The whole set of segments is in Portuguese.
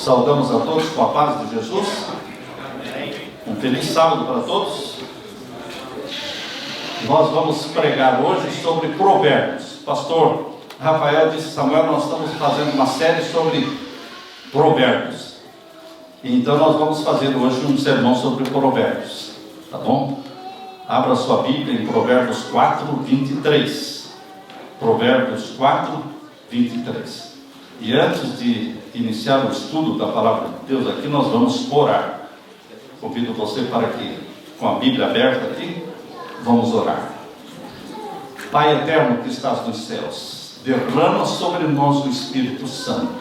Saudamos a todos com a paz de Jesus. Um feliz sábado para todos. Nós vamos pregar hoje sobre Provérbios. Pastor Rafael disse: Samuel, nós estamos fazendo uma série sobre Provérbios. Então nós vamos fazer hoje um sermão sobre Provérbios. Tá bom? Abra sua Bíblia em Provérbios 4, 23. Provérbios 4, 23. E antes de iniciar o estudo da palavra de Deus aqui, nós vamos orar. Convido você para que, com a Bíblia aberta aqui, vamos orar. Pai eterno que estás nos céus, derrama sobre nós o Espírito Santo.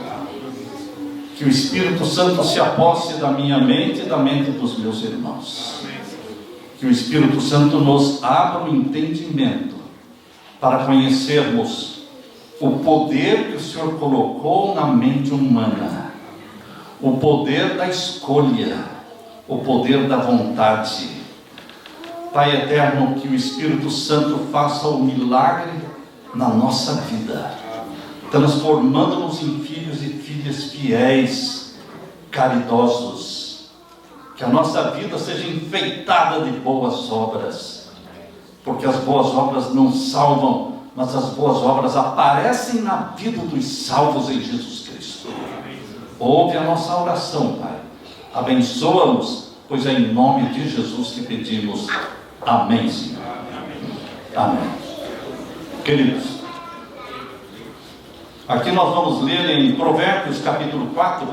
Que o Espírito Santo se aposse da minha mente e da mente dos meus irmãos. Que o Espírito Santo nos abra o entendimento para conhecermos o poder que o Senhor colocou na mente humana, o poder da escolha, o poder da vontade. Pai eterno, que o Espírito Santo faça o milagre na nossa vida, transformando-nos em filhos e filhas fiéis, caridosos. Que a nossa vida seja enfeitada de boas obras, porque as boas obras não salvam, mas as boas obras aparecem na vida dos salvos em Jesus Cristo. Ouve a nossa oração, Pai. Abençoa-nos, pois é em nome de Jesus que pedimos. Amém, Senhor. Amém. Queridos, aqui nós vamos ler em Provérbios capítulo 4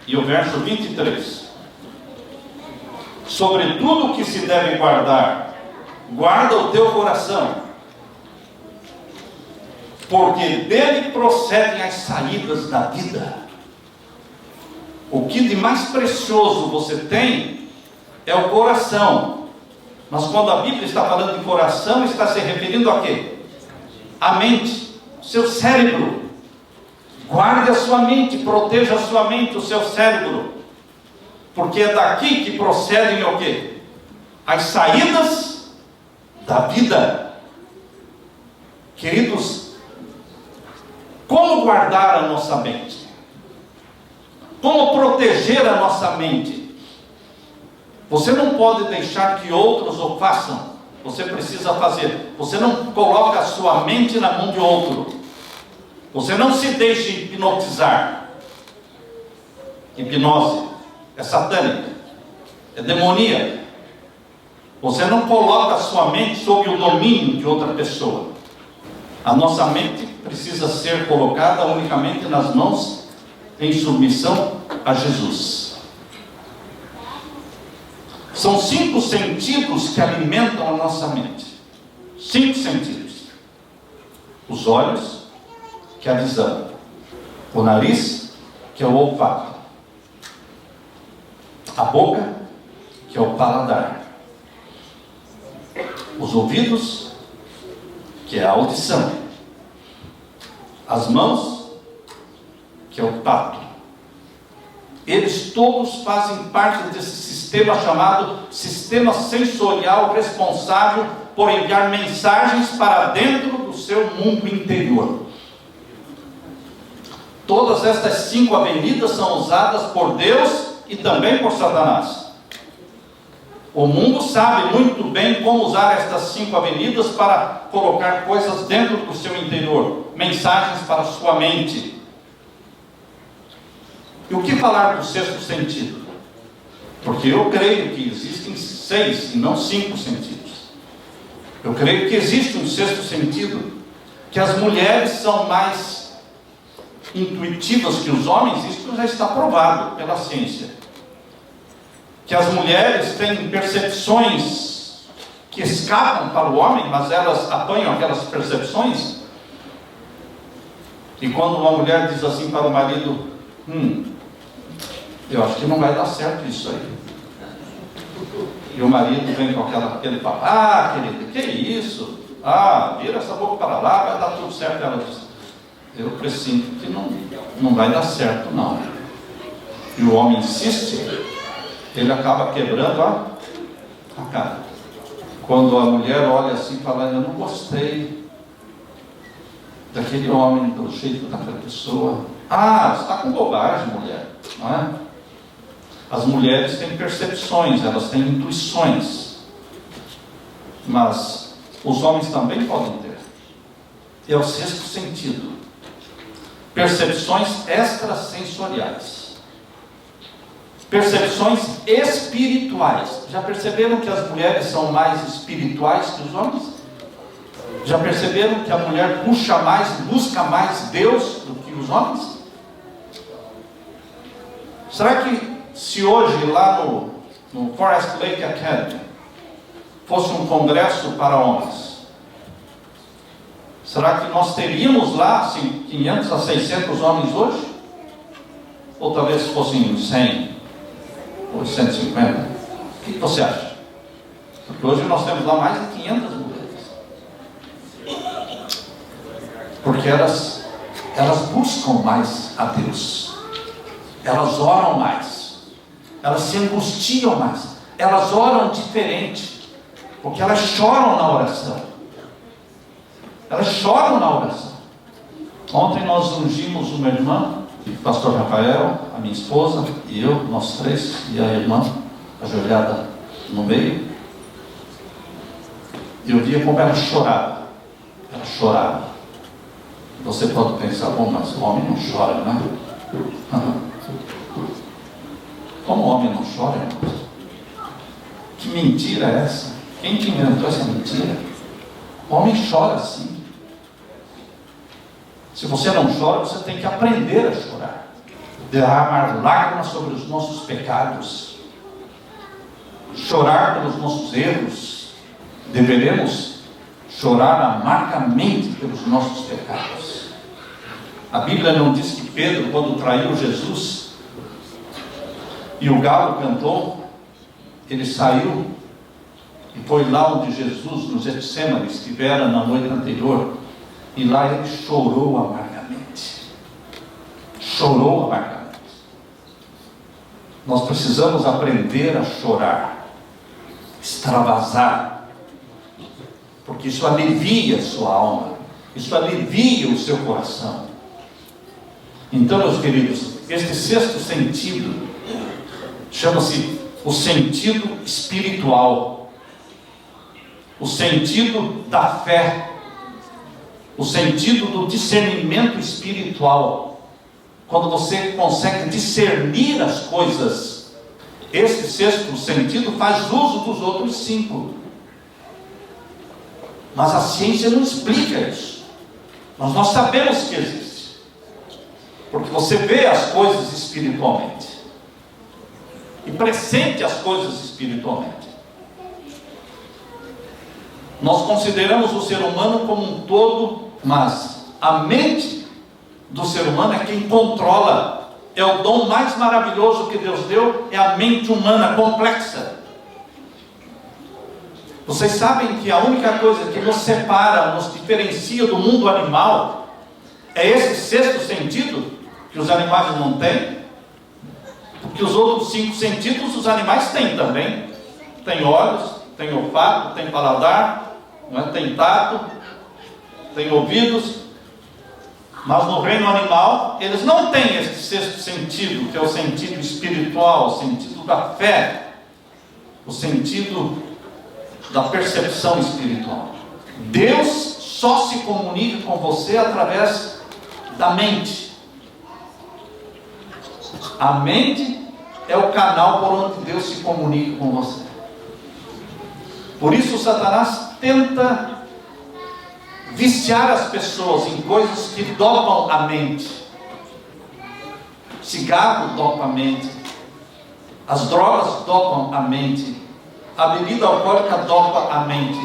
e o verso 23. Sobre tudo que se deve guardar, guarda o teu coração, porque dele procedem as saídas da vida. O que de mais precioso você tem é o coração. Mas quando a Bíblia está falando de coração, está se referindo a quê? A mente, seu cérebro. Guarde a sua mente, proteja a sua mente, o seu cérebro, porque é daqui que procedem o quê? As saídas da vida. Queridos, como guardar a nossa mente? Como proteger a nossa mente? Você não pode deixar que outros o façam. Você precisa fazer. Você não coloca a sua mente na mão de outro. Você não se deixe hipnotizar. Hipnose é satânica, é demoníaca. Você não coloca a sua mente sob o domínio de outra pessoa. A nossa mente precisa ser colocada unicamente nas mãos em submissão a Jesus. São 5 sentidos que alimentam a nossa mente. 5 sentidos. Os olhos, que é a visão. O nariz, que é o olfato. A boca, que é o paladar. Os ouvidos, que é a audição. As mãos, que é o tato. Eles todos fazem parte desse sistema chamado sistema sensorial responsável por enviar mensagens para dentro do seu mundo interior. Todas estas 5 avenidas são usadas por Deus e também por Satanás. O mundo sabe muito bem como usar estas 5 avenidas para colocar coisas dentro do seu interior, mensagens para a sua mente. E o que falar do 6º sentido? Porque eu creio que existem 6 e não 5 sentidos. Eu creio que existe um 6º sentido, que as mulheres são mais intuitivas que os homens. Isso já está provado pela ciência. Que as mulheres têm percepções que escapam para o homem, mas elas apanham aquelas percepções. E quando uma mulher diz assim para o marido: eu acho que não vai dar certo isso aí. E o marido vem com aquele papo: querida, que isso? Vira essa boca para lá, vai dar tudo certo. Ela diz: eu pressinto que não vai dar certo, não. E o homem insiste, ele acaba quebrando a cara. Quando a mulher olha assim e fala: eu não gostei. daquele homem, do jeito daquela pessoa. Ah, você está com bobagem, mulher, não é? As mulheres têm percepções, elas têm intuições, mas os homens também podem ter. É o sexto sentido. Percepções extrasensoriais. Percepções espirituais. Já perceberam que as mulheres são mais espirituais que os homens? Já perceberam que a mulher puxa mais, busca mais Deus do que os homens? Será que se hoje lá no Forest Lake Academy fosse um congresso para homens, será que nós teríamos lá assim, 500 a 600 homens hoje? Ou talvez fossem 100 ou 150? O que você acha? Porque hoje nós temos lá mais de 500 mulheres. Porque elas buscam mais a Deus. Elas oram mais. Elas se angustiam mais. Elas oram diferente. Porque elas choram na oração. Elas choram na oração. Ontem nós ungimos uma irmã, o pastor Rafael, a minha esposa e eu, nós três, e a irmã ajoelhada no meio. E eu via como ela chorava. Ela chorava. Você pode pensar, bom, mas o homem não chora, né? Como o homem não chora, irmãos? Que mentira é essa? Quem que inventou essa mentira? O homem chora sim. Se você não chora, você tem que aprender a chorar. Derramar lágrimas sobre os nossos pecados. Chorar pelos nossos erros. Deveremos chorar amargamente pelos nossos pecados. A Bíblia não diz que Pedro, quando traiu Jesus, e o galo cantou, ele saiu e foi lá onde Jesus, no Getsemane, estivera na noite anterior, e lá ele chorou amargamente. Chorou amargamente. Nós precisamos aprender a chorar, extravasar, porque isso alivia a sua alma, isso alivia o seu coração. Então, meus queridos, este sexto sentido chama-se o sentido espiritual, o sentido da fé, o sentido do discernimento espiritual. Quando você consegue discernir as coisas, esse sexto sentido faz uso dos outros 5. Mas a ciência não explica isso. Mas nós sabemos que existe. Porque você vê as coisas espiritualmente. E pressente as coisas espiritualmente. Nós consideramos o ser humano como um todo, mas a mente do ser humano é quem controla. É o dom mais maravilhoso que Deus deu, é a mente humana complexa. Vocês sabem que a única coisa que nos separa, nos diferencia do mundo animal, é esse sexto sentido que os animais não têm. Porque os outros 5 sentidos os animais têm também. Tem olhos, tem olfato, tem paladar, não é? Tem tato, tem ouvidos. Mas no reino animal, eles não têm esse sexto sentido, que é o sentido espiritual, o sentido da fé, o sentido da percepção espiritual. Deus só se comunica com você através da mente. A mente é o canal por onde Deus se comunica com você. Por isso Satanás tenta viciar as pessoas em coisas que dopam a mente. Cigarro dopa a mente, as drogas dopam a mente, a bebida alcoólica dopa a mente,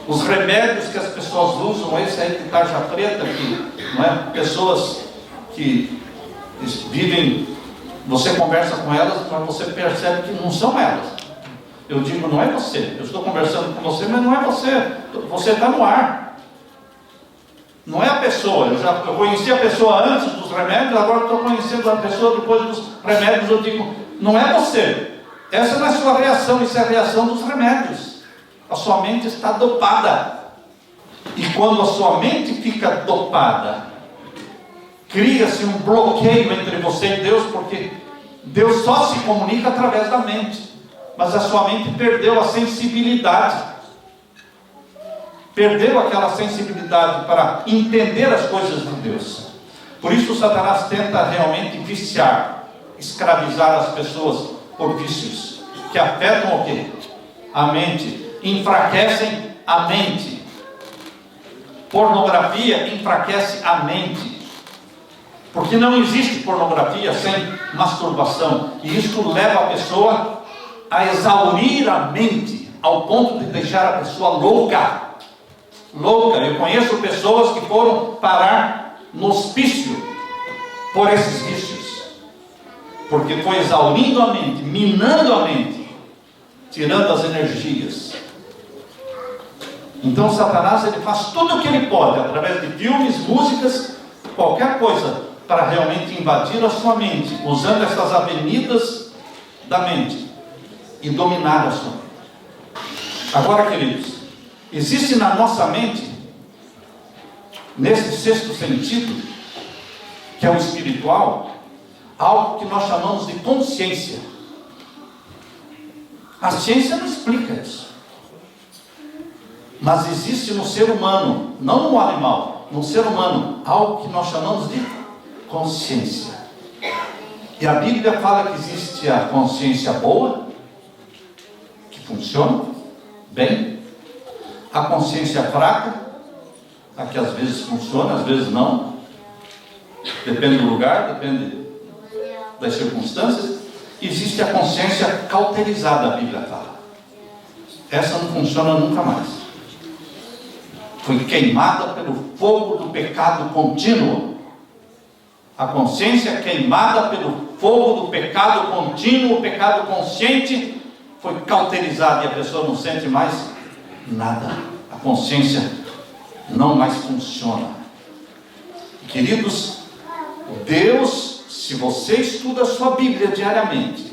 os remédios que as pessoas usam, esse aí de tarja preta, que, não é? Pessoas que vivem, você conversa com elas, mas você percebe que não são elas. Eu digo, não é você, eu estou conversando com você, mas não é você, você está no ar. Não é a pessoa. Eu conheci a pessoa antes dos remédios, agora estou conhecendo a pessoa depois dos remédios. Eu digo, não é você. Essa não é a sua reação, isso é a reação dos remédios. A sua mente está dopada. E quando a sua mente fica dopada, cria-se um bloqueio entre você e Deus, porque Deus só se comunica através da mente. Mas a sua mente perdeu a sensibilidade. Perdeu aquela sensibilidade para entender as coisas de Deus. Por isso Satanás tenta realmente viciar, escravizar as pessoas por vícios que afetam o quê? A mente, enfraquecem a mente. Pornografia enfraquece a mente, porque não existe pornografia sem masturbação, e isso leva a pessoa a exaurir a mente, ao ponto de deixar a pessoa louca. Eu conheço pessoas que foram parar no hospício por esses vícios, porque foi exaurindo a mente, minando a mente, tirando as energias. Então Satanás, ele faz tudo o que ele pode, através de filmes, músicas, qualquer coisa, para realmente invadir a sua mente, usando essas avenidas da mente e dominar a sua mente. Agora, queridos, existe na nossa mente, nesse sexto sentido, que é o espiritual, algo que nós chamamos de consciência. A ciência não explica isso, mas existe no ser humano, não no animal, no ser humano, algo que nós chamamos de consciência. E a Bíblia fala que existe a consciência boa, que funciona bem, a consciência fraca, a que às vezes funciona, às vezes não, depende do lugar, depende das circunstâncias. Existe a consciência cauterizada, a Bíblia fala. Essa não funciona nunca mais. Foi queimada pelo fogo do pecado contínuo. A consciência queimada pelo fogo do pecado contínuo, o pecado consciente, foi cauterizada e a pessoa não sente mais nada. A consciência não mais funciona. Queridos, Deus, se você estuda a sua Bíblia diariamente,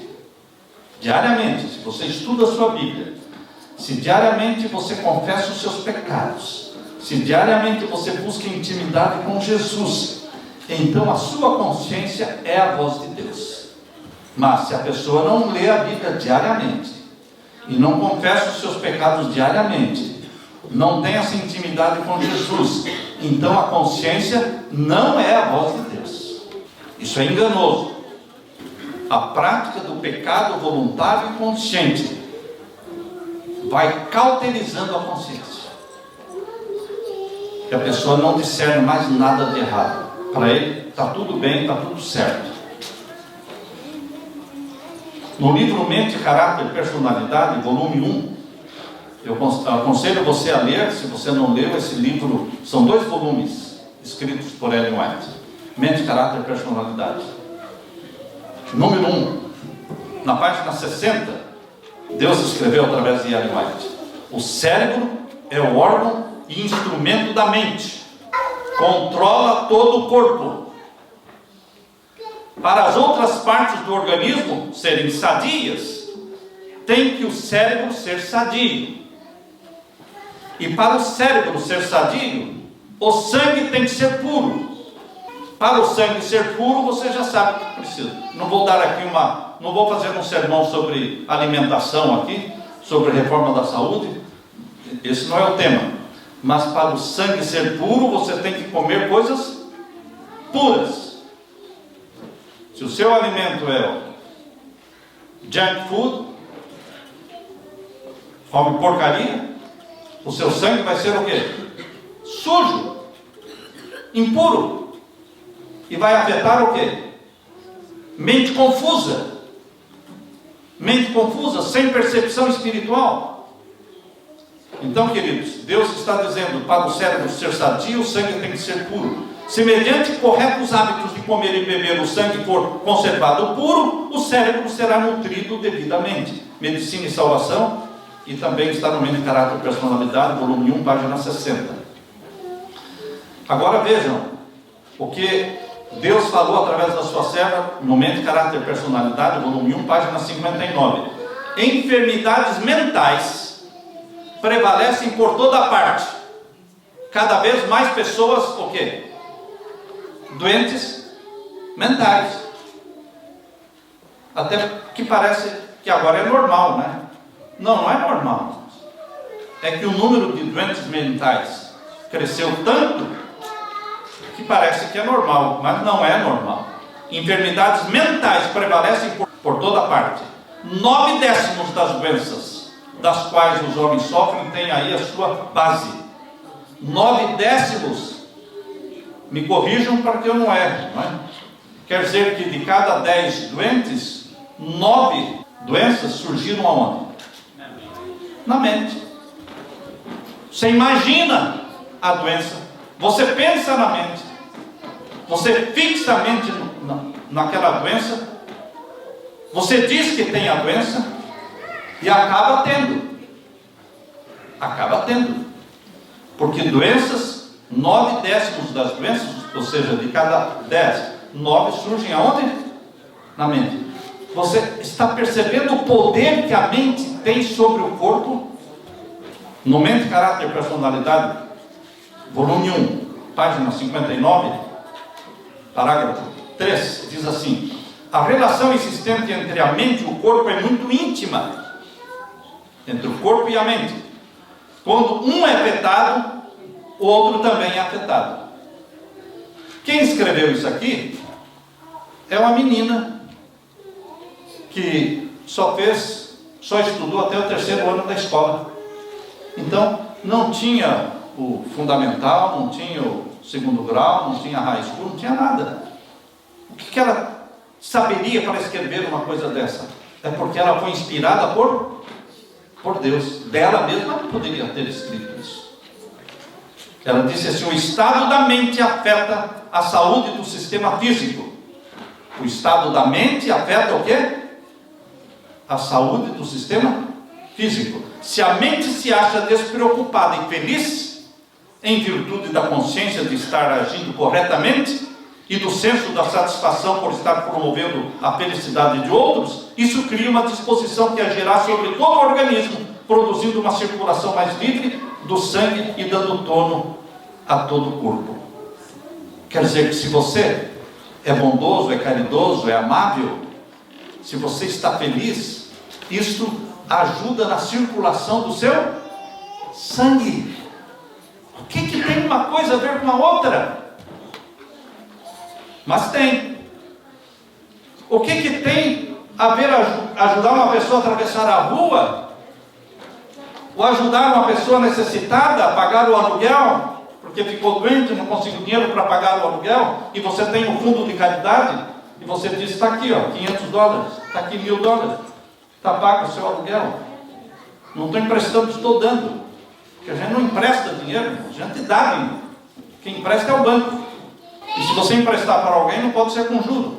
se você estuda a sua Bíblia, se diariamente você confessa os seus pecados, se diariamente você busca intimidade com Jesus, então a sua consciência é a voz de Deus. Mas se a pessoa não lê a Bíblia diariamente, e não confessa os seus pecados diariamente, não tem essa intimidade com Jesus, então a consciência não é a voz de Deus. Isso é enganoso. A prática do pecado voluntário e consciente vai cauterizando a consciência, que a pessoa não discerne mais nada de errado. Para ele está tudo bem, está tudo certo. No livro Mente, Caráter e Personalidade, volume 1, eu aconselho você a ler. Se você não leu esse livro, são 2 volumes escritos por Ellen White. Mente, Caráter e Personalidade. Número 1, na página 60, Deus escreveu através de Ellen White: o cérebro é o órgão e instrumento da mente, controla todo o corpo. Para as outras partes do organismo serem sadias, tem que o cérebro ser sadio. E para o cérebro ser sadio, o sangue tem que ser puro. Para o sangue ser puro, você já sabe o que precisa. Não vou fazer um sermão sobre alimentação aqui, sobre reforma da saúde. Esse não é o tema. Mas para o sangue ser puro, você tem que comer coisas puras. Se o seu alimento é o junk food, come porcaria, o seu sangue vai ser o quê? Sujo, impuro, e vai afetar o quê? Mente confusa, sem percepção espiritual. Então, queridos, Deus está dizendo: para o cérebro ser sadio, o sangue tem que ser puro. Se mediante corretos hábitos de comer e beber o sangue for conservado puro, o cérebro será nutrido devidamente. Medicina e Salvação, e também está no Mente, Caráter e Personalidade, volume 1, página 60. Agora vejam o que Deus falou através da sua serva no Mente, Caráter e Personalidade, volume 1, página 59. Enfermidades mentais prevalecem por toda parte. cada vez mais pessoas, o quê? Doentes mentais. Até que parece que agora é normal, né? Não, não é normal. É que o número de doentes mentais cresceu tanto que parece que é normal, mas não é normal. Enfermidades mentais prevalecem por toda parte. 9/10 das doenças das quais os homens sofrem têm aí a sua base. 9/10. Me corrijam para que eu não erre, não é? Quer dizer que de cada 10 doentes, 9 doenças surgiram aonde? Na mente. Você imagina a doença, você pensa na mente, você fixa a mente naquela doença, você diz que tem a doença e acaba tendo. Acaba tendo. Porque doenças, 9/10 das doenças, ou seja, de cada 10, 9 surgem aonde? Na mente. Você está percebendo o poder que a mente tem sobre o corpo? No Mente, Caráter e Personalidade, volume 1, página 59, parágrafo 3, diz assim: a relação existente entre a mente e o corpo é muito íntima. Entre o corpo e a mente. Quando um é afetado, o outro também é afetado. Quem escreveu isso aqui é uma menina que só estudou até o 3º ano da escola. Então, não tinha o fundamental, não tinha o 2º grau, não tinha a high school, não tinha nada. O que ela saberia para escrever uma coisa dessa? É porque ela foi inspirada por Deus. Dela mesma não poderia ter escrito isso. Ela disse assim: o estado da mente afeta a saúde do sistema físico. O estado da mente afeta o quê? A saúde do sistema físico. Se a mente se acha despreocupada e feliz, em virtude da consciência de estar agindo corretamente e do senso da satisfação por estar promovendo a felicidade de outros, isso cria uma disposição que agirá sobre todo o organismo, produzindo uma circulação mais livre do sangue e dando tono a todo o corpo. Quer dizer que se você é bondoso, é caridoso, é amável, se você está feliz, isto ajuda na circulação do seu sangue. O que tem uma coisa a ver com a outra? Mas tem. O que tem a ver ajudar uma pessoa a atravessar a rua? Ou ajudar uma pessoa necessitada a pagar o aluguel, porque ficou doente, não conseguiu dinheiro para pagar o aluguel, e você tem um fundo de caridade, e você diz: está aqui, ó, $500, está aqui $1.000, está pago o seu aluguel. Não estou emprestando, estou dando. Porque a gente não empresta dinheiro, a gente dá dinheiro. Quem empresta é o banco. E se você emprestar para alguém, não pode ser com juros.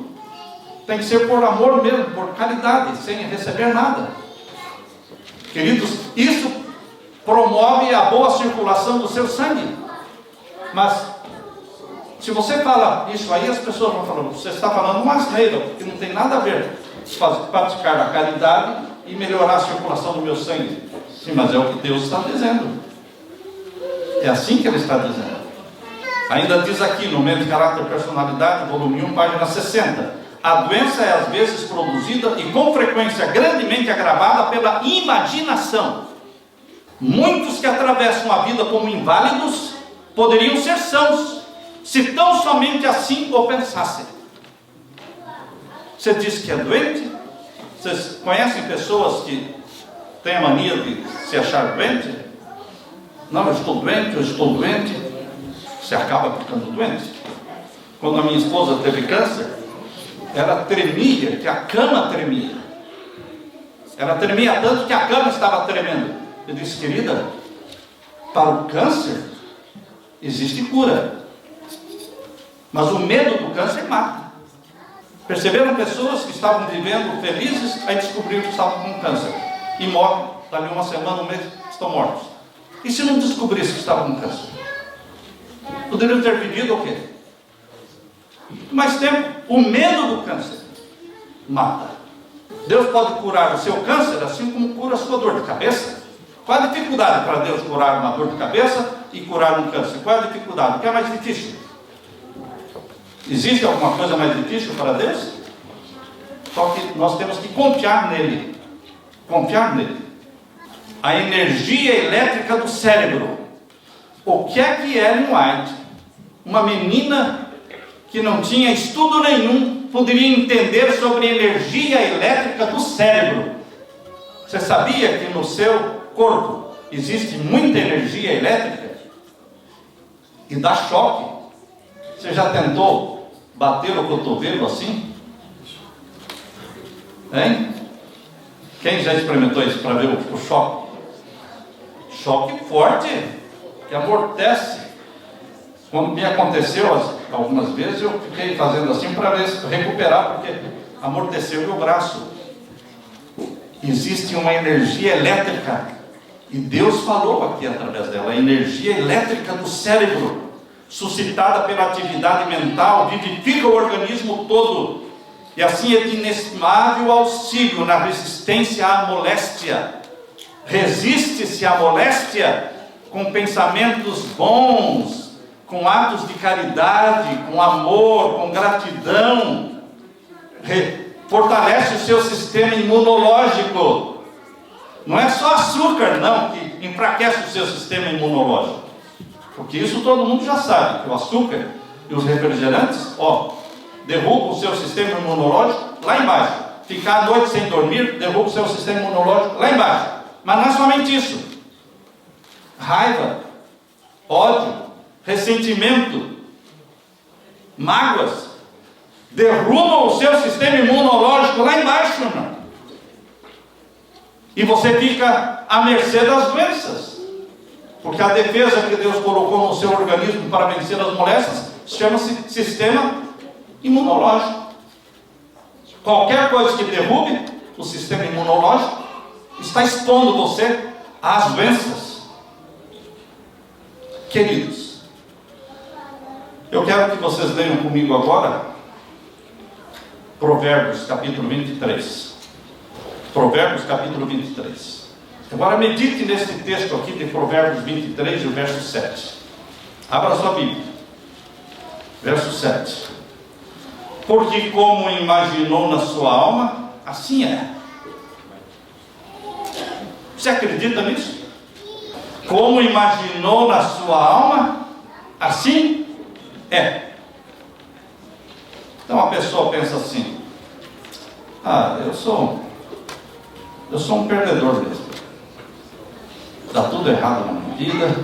Tem que ser por amor mesmo, por caridade, sem receber nada. Queridos, isso promove a boa circulação do seu sangue. Mas, se você fala isso aí, as pessoas vão falar: você está falando uma asneira, porque não tem nada a ver praticar a caridade e melhorar a circulação do meu sangue. Sim, mas é o que Deus está dizendo. É assim que Ele está dizendo. Ainda diz aqui no Mente, Caráter e Personalidade, volume 1, página 60: a doença é às vezes produzida e com frequência grandemente agravada pela imaginação. Muitos que atravessam a vida como inválidos poderiam ser sãos, se tão somente assim o pensassem. Você diz que é doente? Vocês conhecem pessoas que têm a mania de se achar doente? Não, eu estou doente. Você acaba ficando doente. Quando a minha esposa teve câncer, ela tremia, que a cama tremia. Ela tremia tanto que a cama estava tremendo. Eu disse: querida, para o câncer existe cura, mas o medo do câncer mata. Perceberam pessoas que estavam vivendo felizes, aí descobriram que estavam com câncer e morrem, dali uma semana, um mês, estão mortos. E se não descobrisse que estavam com câncer? Poderiam ter vivido o quê? Mais tempo. O medo do câncer mata. Deus pode curar o seu câncer assim como cura a sua dor de cabeça. Qual a dificuldade para Deus curar uma dor de cabeça e curar um câncer? Qual a dificuldade? O que é mais difícil? Existe alguma coisa mais difícil para Deus? Só que nós temos que confiar nele. Confiar nele. A energia elétrica do cérebro. O que é que Ellen White, uma menina que não tinha estudo nenhum, poderia entender sobre energia elétrica do cérebro? Você sabia que no seu corpo existe muita energia elétrica? E dá choque. Você já tentou bater o cotovelo assim? Hein? Quem já experimentou isso para ver o choque? Choque forte, que amortece. Quando me aconteceu algumas vezes, eu fiquei fazendo assim para recuperar, porque amorteceu meu braço. Existe uma energia elétrica, e Deus falou aqui através dela, a energia elétrica do cérebro, suscitada pela atividade mental, vivifica o organismo todo, e assim é de inestimável auxílio na resistência à moléstia. Resiste-se à moléstia com pensamentos bons, com atos de caridade, com amor, com gratidão. Fortalece o seu sistema imunológico. Não é só açúcar, não, que enfraquece o seu sistema imunológico. Porque isso todo mundo já sabe, que o açúcar e os refrigerantes, derrubam o seu sistema imunológico lá embaixo. Ficar a noite sem dormir, derruba o seu sistema imunológico lá embaixo. Mas não é somente isso. Raiva, ódio, ressentimento, mágoas, derrubam o seu sistema imunológico lá embaixo, irmão. E você fica à mercê das doenças. Porque a defesa que Deus colocou no seu organismo para vencer as moléstias chama-se sistema imunológico. Qualquer coisa que derrube o sistema imunológico está expondo você às doenças. Queridos, eu quero que vocês leiam comigo agora Provérbios capítulo 23. Provérbios capítulo 23. Agora medite nesse texto aqui de Provérbios 23 e o verso 7. Abra sua Bíblia. Verso 7. Porque como imaginou na sua alma, assim é. Você acredita nisso? Como imaginou na sua alma, assim é. Então a pessoa pensa assim: eu sou um perdedor mesmo. Dá tudo errado na minha vida.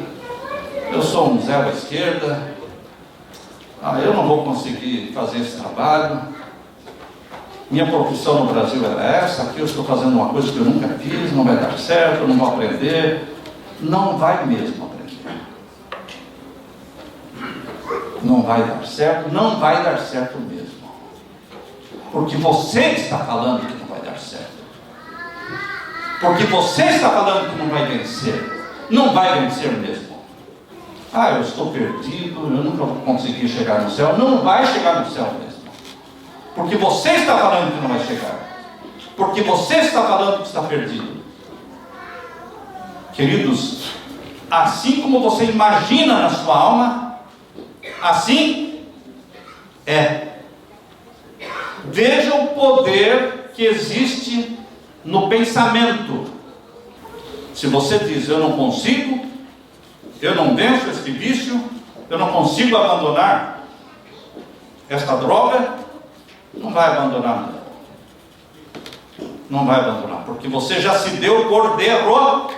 Eu sou um zero à esquerda. Eu não vou conseguir fazer esse trabalho. Minha profissão no Brasil era essa. Aqui eu estou fazendo uma coisa que eu nunca fiz. Não vai dar certo, eu não vou aprender. Não vai mesmo aprender. Não vai dar certo. Não vai dar certo mesmo. Porque você está falando que não vai dar certo. Porque você está falando que não vai vencer. Não vai vencer mesmo. Eu estou perdido, eu nunca vou conseguir chegar no céu. Não vai chegar no céu mesmo. Porque você está falando que não vai chegar. Porque você está falando que está perdido. Queridos, assim como você imagina na sua alma, assim é. Veja o poder que existe no pensamento. Se você diz: eu não consigo, eu não venço este vício, eu não consigo abandonar esta droga, não vai abandonar. Não vai abandonar, porque você já se deu por derrotado.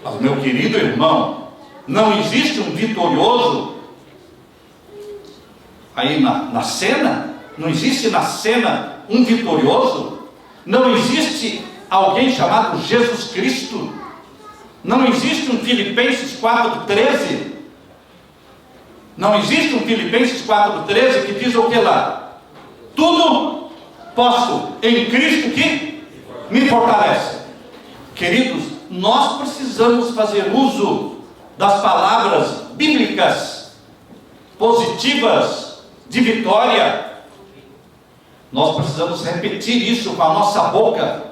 Mas, meu querido irmão, não existe um vitorioso aí na cena. Não existe na cena um vitorioso. Não existe alguém chamado Jesus Cristo. Não existe um Filipenses 4,13. Não existe um Filipenses 4,13 que diz o que lá? Tudo posso em Cristo que me fortalece. Queridos, nós precisamos fazer uso das palavras bíblicas positivas de vitória. Nós precisamos repetir isso com a nossa boca.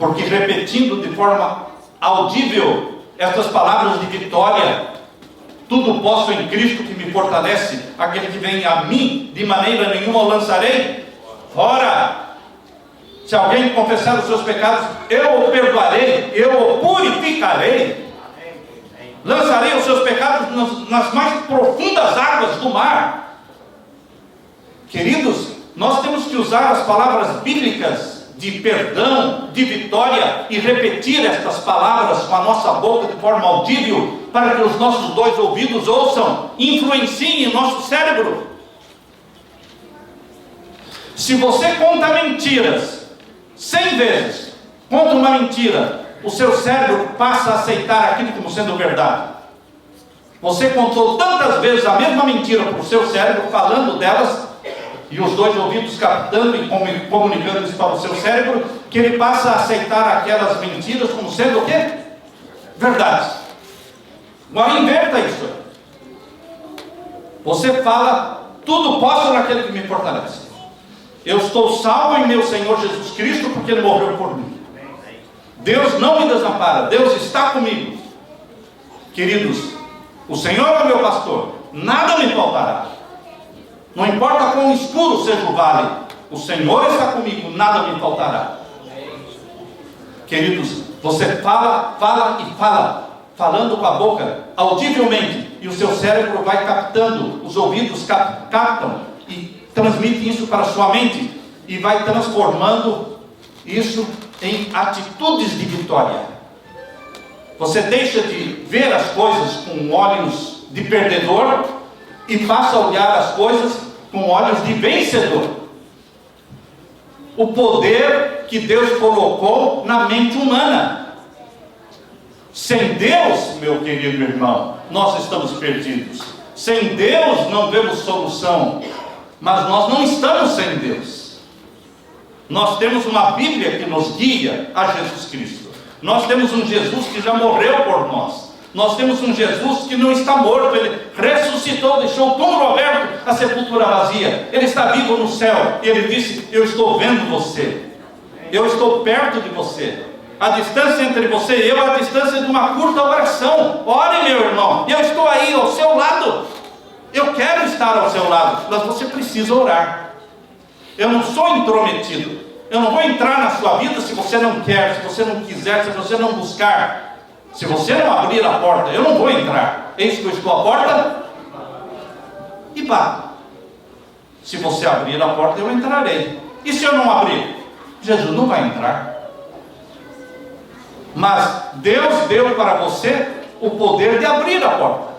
porque repetindo de forma audível estas palavras de vitória: tudo posso em Cristo que me fortalece, aquele que vem a mim, de maneira nenhuma o lançarei fora. Se alguém confessar os seus pecados, eu o perdoarei, eu o purificarei, lançarei os seus pecados nas mais profundas águas do mar. Queridos, nós temos que usar as palavras bíblicas de perdão, de vitória, e repetir estas palavras com a nossa boca de forma audível, para que os nossos dois ouvidos ouçam, influenciem o nosso cérebro. Se você conta mentiras 100 vezes, conta uma mentira, o seu cérebro passa a aceitar aquilo como sendo verdade. Você contou tantas vezes a mesma mentira para o seu cérebro, falando delas, e os dois ouvidos captando e comunicando isso para o seu cérebro, que ele passa a aceitar aquelas mentiras como sendo o quê? Verdades. Agora inverta isso. Você fala: tudo posso naquele que me fortalece. Eu estou salvo em meu Senhor Jesus Cristo, porque Ele morreu por mim. Deus não me desampara, Deus está comigo. Queridos, o Senhor é meu pastor, nada me faltará. Não importa quão escuro seja o vale, o Senhor está comigo, nada me faltará. Queridos, você fala e fala, falando com a boca, audivelmente, e o seu cérebro vai captando, os ouvidos captam, e transmite isso para a sua mente, e vai transformando isso em atitudes de vitória. Você deixa de ver as coisas com olhos de perdedor e passa a olhar as coisas com olhos de vencedor. O poder que Deus colocou na mente humana. Sem Deus, meu querido irmão, nós estamos perdidos. Sem Deus não vemos solução. Mas nós não estamos sem Deus. Nós temos uma Bíblia que nos guia a Jesus Cristo. Nós temos um Jesus que já morreu por nós. Nós temos um Jesus que não está morto. Ele ressuscitou, deixou o túmulo aberto, a sepultura vazia. Ele está vivo no céu. E Ele disse: eu estou vendo você. Eu estou perto de você. A distância entre você e eu é a distância de uma curta oração. Ore, meu irmão. Eu estou aí ao seu lado. Eu quero estar ao seu lado, mas você precisa orar. Eu não sou intrometido. Eu não vou entrar na sua vida se você não quer, se você não quiser, se você não buscar. Se você não abrir a porta, eu não vou entrar. Eis que eu estou à porta e bato. Se você abrir a porta, eu entrarei. E se eu não abrir? Jesus não vai entrar. Mas Deus deu para você o poder de abrir a porta.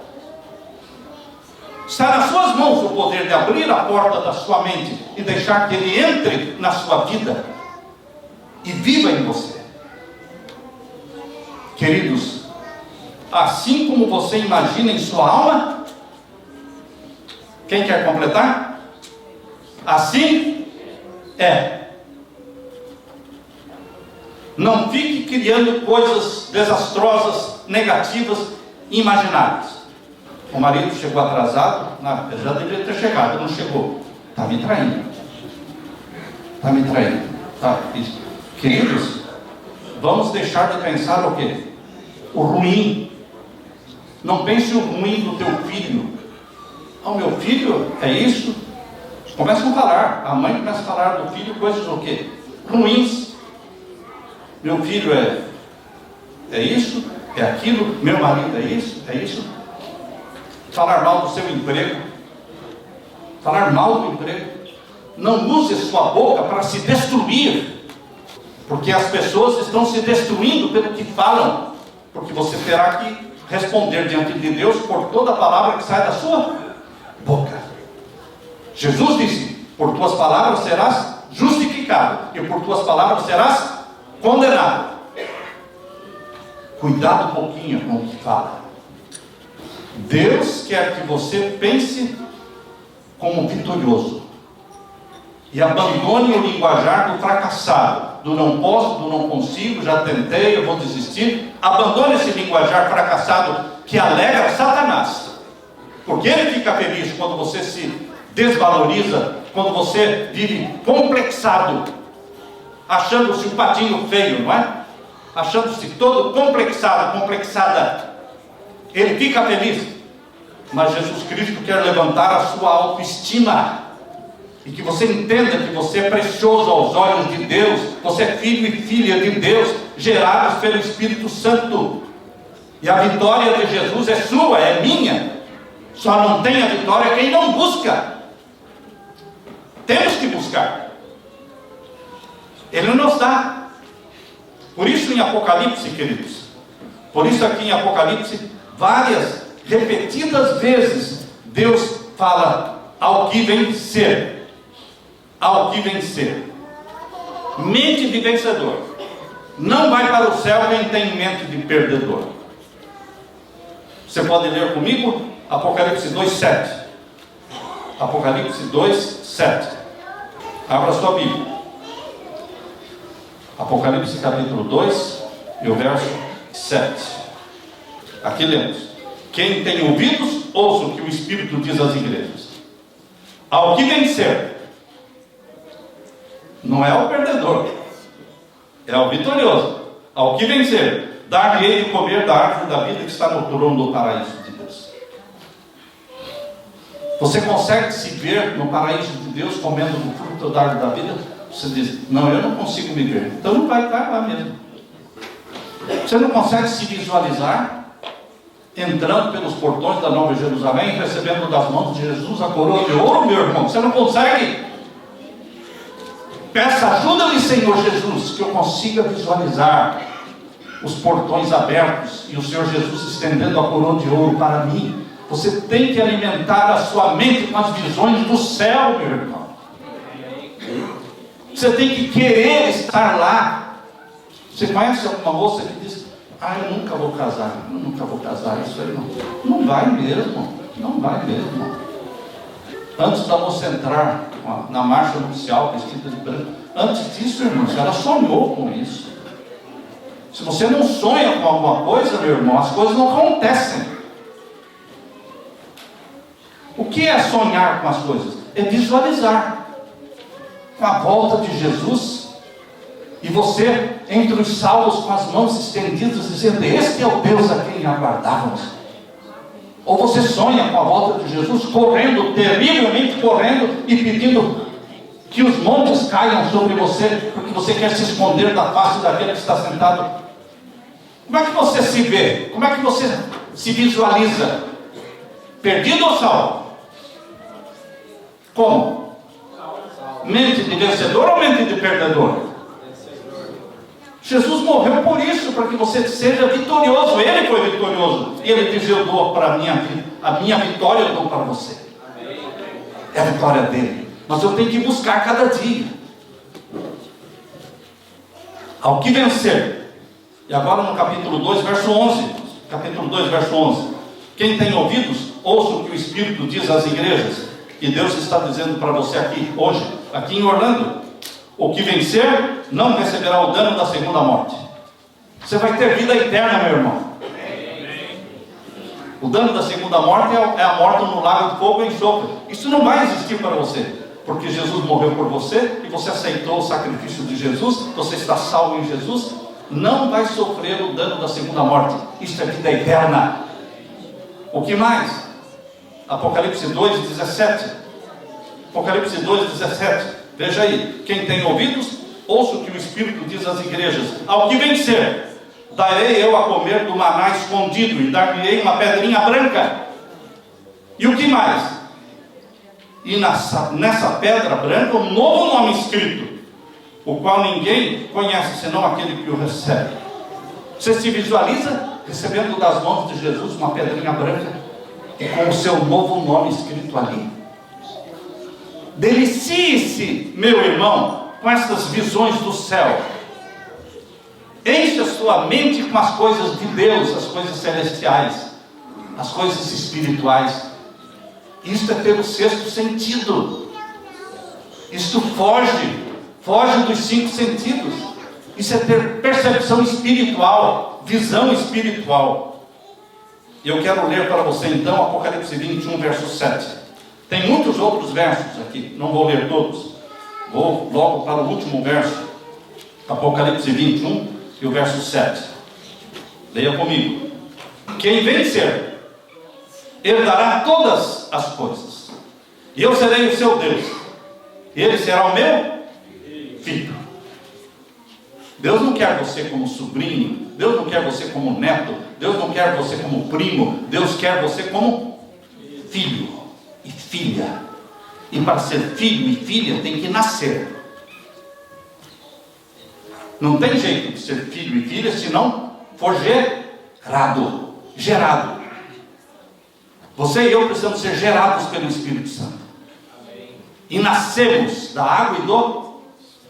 Está nas suas mãos o poder de abrir a porta da sua mente e deixar que Ele entre na sua vida e viva em você. Queridos, assim como você imagina em sua alma, quem quer completar? Assim é. Não fique criando coisas desastrosas, negativas, imaginárias. O marido chegou atrasado, ele já deveria ter chegado, não chegou. Está me traindo. Está me traindo. Tá, isso. Queridos, vamos deixar de pensar o quê? O ruim. Não pense o ruim do teu filho. O meu filho é isso. Começam a falar. A mãe começa a falar do filho coisas o quê? Ruins. Meu filho é isso, é aquilo. Meu marido é isso, é isso. Falar mal do seu emprego. Falar mal do emprego. Não use sua boca para se destruir. Porque as pessoas estão se destruindo pelo que falam. Porque você terá que responder diante de Deus por toda palavra que sai da sua boca. Jesus disse: por tuas palavras serás justificado, e por tuas palavras serás condenado. Cuidado um pouquinho com o que fala. Deus quer que você pense como vitorioso e abandone o linguajar do fracassado, do não posso, do não consigo, já tentei, eu vou desistir. Abandone esse linguajar fracassado que alegra Satanás, porque ele fica feliz quando você se desvaloriza, quando você vive complexado. achando-se um patinho feio, não é? Achando-se todo complexado, complexada. Ele fica feliz. Mas Jesus Cristo quer levantar a sua autoestima. E que você entenda que você é precioso aos olhos de Deus. Você é filho e filha de Deus, gerados pelo Espírito Santo. E a vitória de Jesus é sua, é minha. Só não tem a vitória quem não busca. Temos que buscar. Ele nos dá. Por isso em Apocalipse, queridos, por isso aqui em Apocalipse, várias, repetidas vezes, Deus fala ao que vencer. Ao que vencer. Mente de vencedor. Não vai para o céu quem tem mente de perdedor. Você pode ler comigo Apocalipse 2:7. Apocalipse 2:7. Abra sua Bíblia. Apocalipse capítulo 2 e o verso 7. Aqui lemos: quem tem ouvidos, ouça o que o Espírito diz às igrejas. Ao que vencer, não é ao perdedor, é ao vitorioso. Ao que vencer, dar-lhe de comer da árvore da vida que está no trono do paraíso de Deus. Você consegue se ver no paraíso de Deus comendo do fruto da árvore da vida? Você diz: não, eu não consigo me ver. Então não vai estar lá mesmo. Você não consegue se visualizar entrando pelos portões da Nova Jerusalém, recebendo das mãos de Jesus a coroa de ouro, meu irmão? Você não consegue? Peça ajuda-me, Senhor Jesus, que eu consiga visualizar os portões abertos e o Senhor Jesus estendendo a coroa de ouro para mim. Você tem que alimentar a sua mente com as visões do céu, meu irmão. Você tem que querer estar lá. Você conhece alguma moça que diz: eu nunca vou casar, isso aí não vai mesmo, não vai mesmo. Antes da moça entrar na marcha nupcial, vestida de branco, antes disso, irmãos, ela sonhou com isso. Se você não sonha com alguma coisa, meu irmão, as coisas não acontecem. O que é sonhar com as coisas? É visualizar com a volta de Jesus, e você entre os salvos com as mãos estendidas, dizendo: este é o Deus a quem aguardávamos. Ou você sonha com a volta de Jesus, correndo, terrivelmente correndo, e pedindo que os montes caiam sobre você, porque você quer se esconder da face daquele que está sentado. Como é que você se vê? Como é que você se visualiza? Perdido ou salvo? Como? Mente de vencedor ou mente de perdedor? Jesus morreu por isso, para que você seja vitorioso. Ele foi vitorioso. E ele diz: eu dou para a minha vida, a minha vitória eu dou para você. É a vitória dele. Mas eu tenho que buscar cada dia. Ao que vencer. E agora no capítulo 2, verso 11. Capítulo 2, verso 11. Quem tem ouvidos, ouça o que o Espírito diz às igrejas. E Deus está dizendo para você aqui, hoje, aqui em Orlando: o que vencer, não receberá o dano da segunda morte. Você vai ter vida eterna, meu irmão. O dano da segunda morte é a morte no lago de fogo e enxofre. Isso não vai existir para você, porque Jesus morreu por você, e você aceitou o sacrifício de Jesus, você está salvo em Jesus. Não vai sofrer o dano da segunda morte. Isso é vida eterna. O que mais? Apocalipse 2:17. Apocalipse 2:17. Veja aí: quem tem ouvidos, ouça o que o Espírito diz às igrejas. Ao que vencer, darei eu a comer do maná escondido, e dar-lhe-ei uma pedrinha branca. E o que mais? E nessa pedra branca um novo nome escrito, o qual ninguém conhece senão aquele que o recebe. Você se visualiza recebendo das mãos de Jesus uma pedrinha branca e com o seu novo nome escrito ali? Delicie-se, meu irmão, com essas visões do céu. Enche a sua mente com as coisas de Deus, as coisas celestiais, as coisas espirituais. Isto é ter o sexto sentido. Isto foge dos 5 sentidos. Isso é ter percepção espiritual, visão espiritual. E eu quero ler para você então Apocalipse 21, verso 7. Tem muitos outros versos aqui, não vou ler todos. Vou logo para o último verso. Apocalipse 21 e o verso 7. Leia comigo. Quem vencer herdará todas as coisas, e eu serei o seu Deus, e ele será o meu filho. Deus não quer você como sobrinho, Deus não quer você como neto, Deus não quer você como primo, Deus quer você como filho e filha. E para ser filho e filha tem que nascer. Não tem jeito de ser filho e filha se não for gerado. Você e eu precisamos ser gerados pelo Espírito Santo. E nascemos da água e do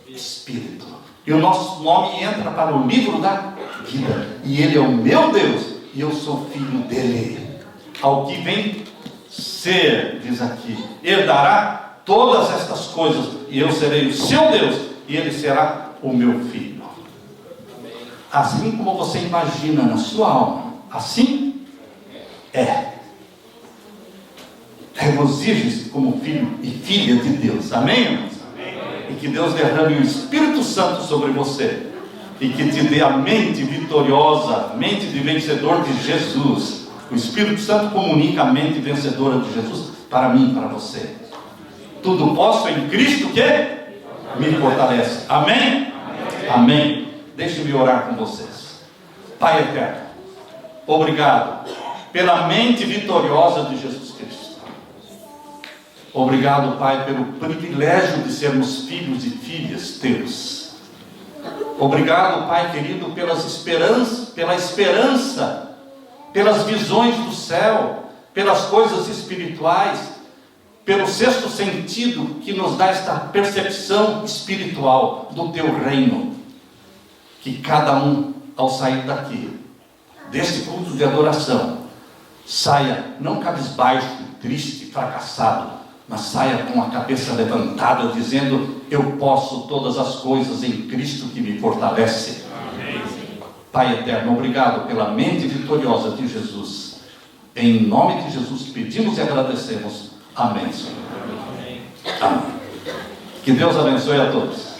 Espírito. E o nosso nome entra para o livro da vida. E Ele é o meu Deus, e eu sou filho dele. Ao que vem ser, diz aqui, herdará todas estas coisas, e eu serei o seu Deus, e ele será o meu filho. Assim como você imagina na sua alma, assim é. Regozije-se como filho e filha de Deus. Amém, irmãos? E que Deus derrame o Espírito Santo sobre você, e que te dê a mente vitoriosa, mente de vencedor de Jesus. O Espírito Santo comunica a mente vencedora de Jesus para mim e para você. Tudo posso em Cristo que me fortalece. Amém? Amém. Deixe-me orar com vocês. Pai eterno, obrigado pela mente vitoriosa de Jesus Cristo. Obrigado, Pai, pelo privilégio de sermos filhos e filhas teus. Obrigado, Pai querido, pela esperança, pelas visões do céu, pelas coisas espirituais, pelo sexto sentido que nos dá esta percepção espiritual do teu reino. Que cada um, ao sair daqui, desse culto de adoração, saia não cabisbaixo, triste, fracassado, mas saia com a cabeça levantada, dizendo: eu posso todas as coisas em Cristo que me fortalece. Amém. Pai eterno, obrigado pela mente vitoriosa de Jesus. Em nome de Jesus pedimos e agradecemos. Amém, Senhor. Amém. Que Deus abençoe a todos.